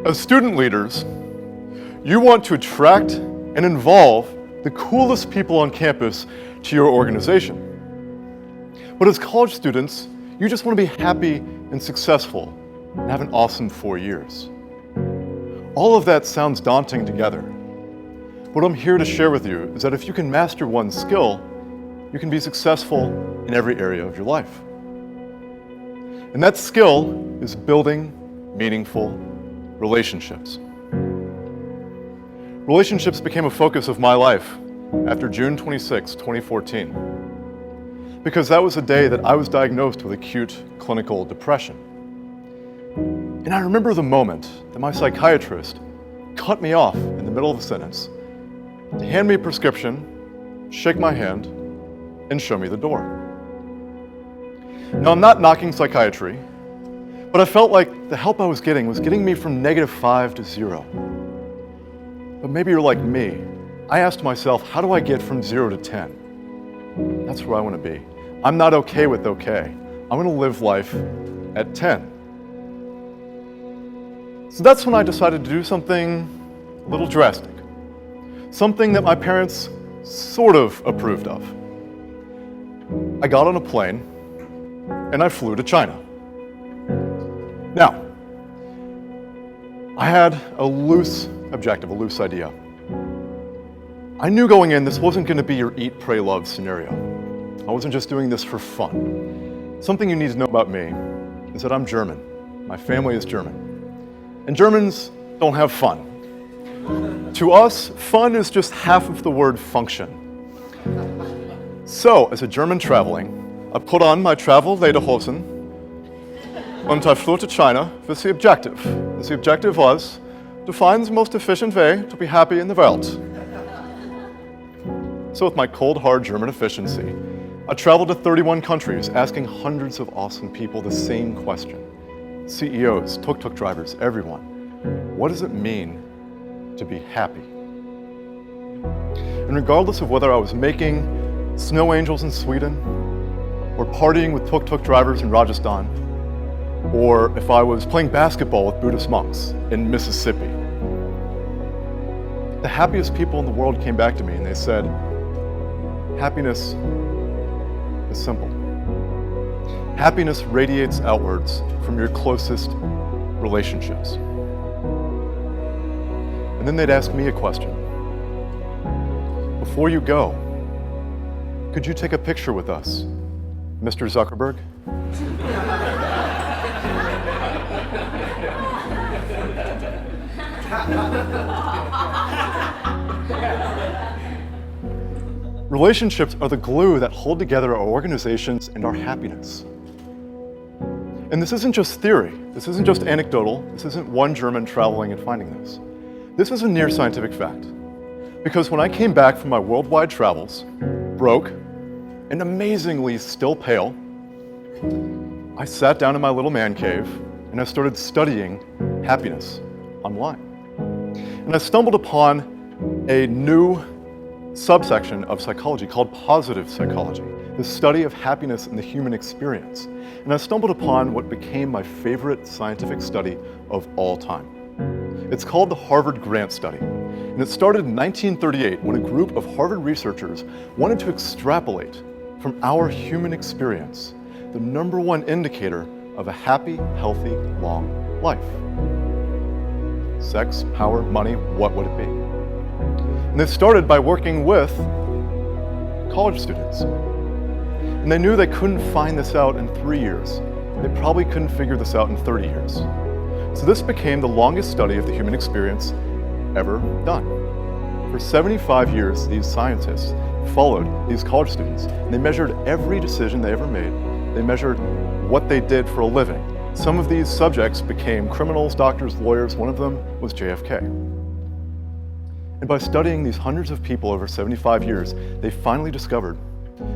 As student leaders, you want to attract and involve the coolest people on campus to your organization. But as college students, you just want to be happy and successful and have an awesome 4 years. All of that sounds daunting together. What I'm here to share with you is that if you can master one skill, you can be successful in every area of your life. And that skill is building meaningful relationships. Relationships became a focus of my life after June 26, 2014, because that was the day that I was diagnosed with acute clinical depression. And I remember the moment that my psychiatrist cut me off in the middle of a sentence to hand me a prescription, shake my hand, and show me the door. Now, I'm not knocking psychiatry, but I felt like the help I was getting me from -5 to 0. But maybe you're like me. I asked myself, how do I get from 0 to 10? That's where I want to be. I'm not okay with okay. I'm going to live life at 10. So that's when I decided to do something a little drastic. Something that my parents sort of approved of. I got on a plane and I flew to China. Now, I had a loose objective, a loose idea. I knew going in this wasn't going to be your eat, pray, love scenario. I wasn't just doing this for fun. Something you need to know about me is that I'm German. My family is German. And Germans don't have fun. To us, fun is just half of the word function. So, as a German traveling, I put on my travel lederhosen and I flew to China with the objective. The objective was to find the most efficient way to be happy in the world. So with my cold, hard German efficiency, I traveled to 31 countries asking hundreds of awesome people the same question. CEOs, tuk-tuk drivers, everyone. What does it mean to be happy? And regardless of whether I was making snow angels in Sweden, or partying with tuk-tuk drivers in Rajasthan, or if I was playing basketball with Buddhist monks in Mississippi, the happiest people in the world came back to me and they said, happiness is simple. Happiness radiates outwards from your closest relationships. And then they'd ask me a question. Before you go, could you take a picture with us, Mr. Zuckerberg? Relationships are the glue that hold together our organizations and our happiness. And this isn't just theory. This isn't just anecdotal. This isn't one German traveling and finding this. This is a near scientific fact. Because when I came back from my worldwide travels, broke, and amazingly still pale, I sat down in my little man cave and I started studying happiness online. And I stumbled upon a new subsection of psychology called positive psychology, the study of happiness in the human experience. And I stumbled upon what became my favorite scientific study of all time. It's called the Harvard Grant Study. And it started in 1938 when a group of Harvard researchers wanted to extrapolate from our human experience the #1 indicator of a happy, healthy, long life. Sex, power, money, what would it be? And they started by working with college students. And they knew they couldn't find this out in 3 years. They probably couldn't figure this out in 30 years. So this became the longest study of the human experience ever done. For 75 years, these scientists followed these college students, and they measured every decision they ever made. They measured what they did for a living. Some of these subjects became criminals, doctors, lawyers. One of them was JFK. And by studying these hundreds of people over 75 years, they finally discovered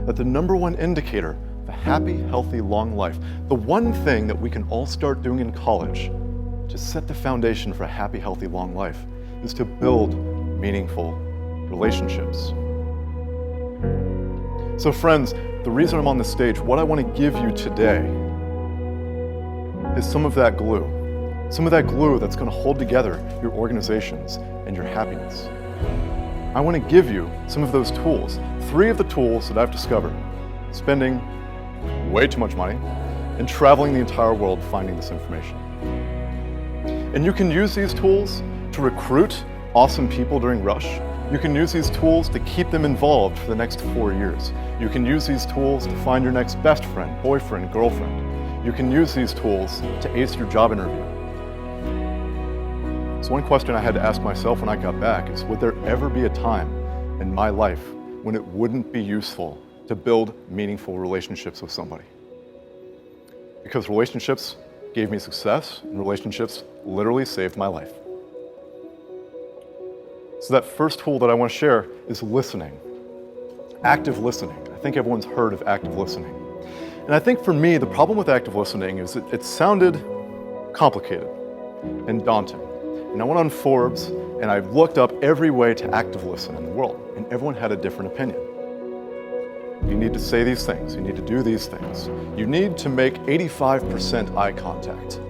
that the #1 indicator of a happy, healthy, long life, the one thing that we can all start doing in college to set the foundation for a happy, healthy, long life, is to build meaningful relationships. So friends, the reason I'm on this stage, what I want to give you today is some of that glue. Some of that glue that's going to hold together your organizations and your happiness. I want to give you some of those tools, 3 of the tools that I've discovered, spending way too much money and traveling the entire world finding this information. And you can use these tools to recruit awesome people during Rush. You can use these tools to keep them involved for the next 4 years. You can use these tools to find your next best friend, boyfriend, girlfriend. You can use these tools to ace your job interview. So one question I had to ask myself when I got back is, would there ever be a time in my life when it wouldn't be useful to build meaningful relationships with somebody? Because relationships gave me success, and relationships literally saved my life. So that first tool that I want to share is listening. Active listening. I think everyone's heard of active listening. And I think for me, the problem with active listening is it sounded complicated and daunting. And I went on Forbes and I looked up every way to active listen in the world, and everyone had a different opinion. You need to say these things. You need to do these things. You need to make 85% eye contact.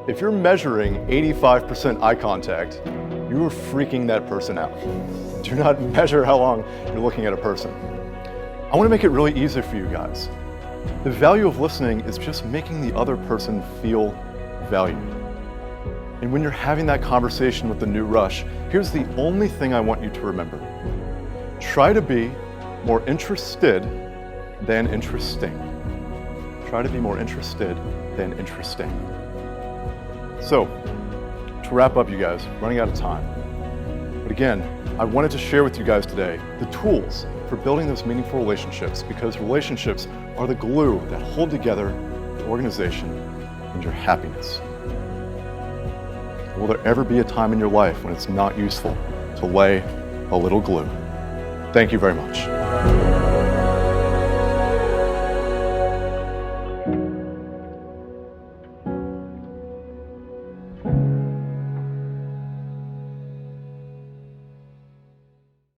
If you're measuring 85% eye contact, you are freaking that person out. Do not measure how long you're looking at a person. I want to make it really easy for you guys. The value of listening is just making the other person feel valued. And when you're having that conversation with the new Rush, here's the only thing I want you to remember. Try to be more interested than interesting. Try to be more interested than interesting. So, to wrap up, you guys, running out of time. But again, I wanted to share with you guys today the tools for building those meaningful relationships, because relationships are the glue that hold together your organization and your happiness. Will there ever be a time in your life when it's not useful to lay a little glue? Thank you very much.